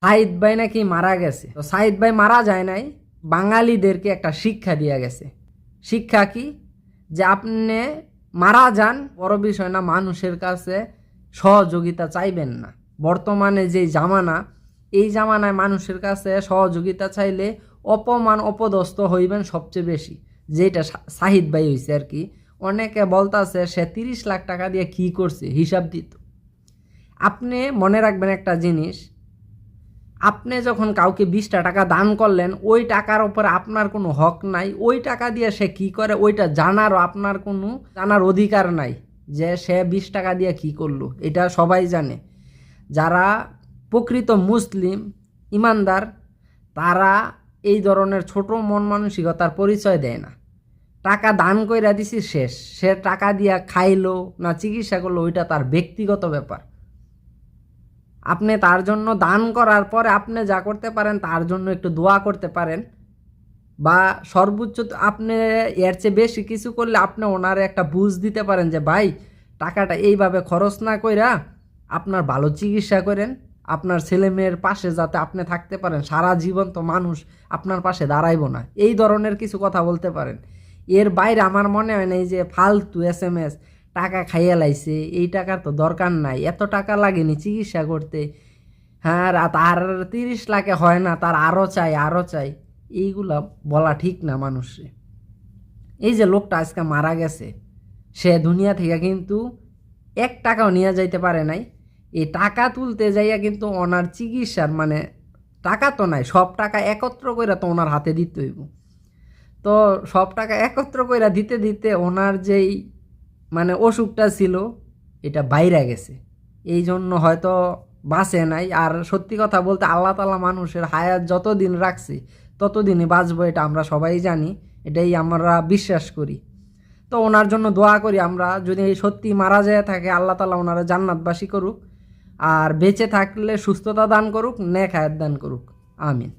সাইদ ভাই নাকি মারা গেছে। তো সাইদ ভাই মারা যায় নাই, বাঙালিদেরকে একটা শিক্ষা দিয়া গেছে। শিক্ষা কি? যে আপনি মারা যান বড় বিষয় না, মানুষের কাছে সহযোগিতা চাইবেন না। বর্তমানে যে জামানা, এই জামানায় মানুষের কাছে সহযোগিতা চাইলে অপমান অপদস্থ হইবেন সবচেয়ে বেশি, যেটা সাহিদ ভাই হয়েছে আর কি। অনেকে বলতাছে সে 30 লাখ টাকা দিয়ে কি করছে, হিসাব দিত। আপনি মনে রাখবেন একটা জিনিস, আপনি যখন কাউকে 20টা টাকা দান করলেন, ওই টাকার উপরে আপনার কোনো হক নাই। ওই টাকা দিয়ে সে কি করে ওইটা জানারও আপনার কোনো জানার অধিকার নাই, যে সে 20 টাকা দিয়ে কি করলো। এটা সবাই জানে। যারা প্রকৃত মুসলিম ইমানদার, তারা এই ধরনের ছোট মন মানসিকতার পরিচয় দেয় না। টাকা দান কইরা দিছি শেষ, সে টাকা দিয়া খাইলো না চিকিৎসা করলো ওইটা তার ব্যক্তিগত ব্যাপার। আপনি তার জন্য দান করার পরে আপনি যা করতে পারেন তার জন্য একটু দোয়া করতে পারেন, বা সর্বোচ্চ আপনি এর চেয়ে বেশি কিছু করলে আপনি ওনারে একটা বুঝ দিতে পারেন যে ভাই টাকাটা এইভাবে খরচ না কইরা আপনার ভালো চিকিৎসা করেন, আপনার ছেলে মেয়ের পাশে যাতে আপনি থাকতে পারেন। সারা জীবন তো মানুষ আপনার পাশে দাঁড়াইব না, এই ধরনের কিছু কথা বলতে পারেন। এর বাইরে আমার মনে হয় না এই যে ফালতু SMS টাকা খাইয়ে লাইছে, এই টাকার তো দরকার নাই, এত টাকা লাগেনি চিকিৎসা করতে। হ্যাঁ, তার 30 লাখে হয় না, তার আরও চাই আরও চাই, এইগুলা বলা ঠিক না মানুষে। এই যে লোকটা আজকে মারা গেছে, সে দুনিয়া থেকে কিন্তু 1 টাকাও নিয়ে যাইতে পারে নাই। এই টাকা তুলতে যাইয়া কিন্তু ওনার চিকিৎসার মানে টাকা তো নাই, সব টাকা একত্র করে তো ওনার হাতে দিতে হইব। তো সব টাকা একত্র করে দিতে দিতে ওনার যেই মানে অসুখটা ছিল এটা বাইরে গেছে, এই জন্য হয়তো বাঁচে নাই। আর সত্যি কথা বলতে আল্লাহ তাআলা মানুষের হায়াত যতদিন রাখছে ততদিনই বাঁচবো, এটা আমরা সবাই জানি, এটাই আমরা বিশ্বাস করি। তো ওনার জন্য দোয়া করি আমরা, যদি সত্যি মারা যায় থাকে আল্লাহ তাআলা ওনারা জান্নাতবাসী করুক, আর বেঁচে থাকলে সুস্থতা দান করুক, নেক হায়াত দান করুক। আমিন।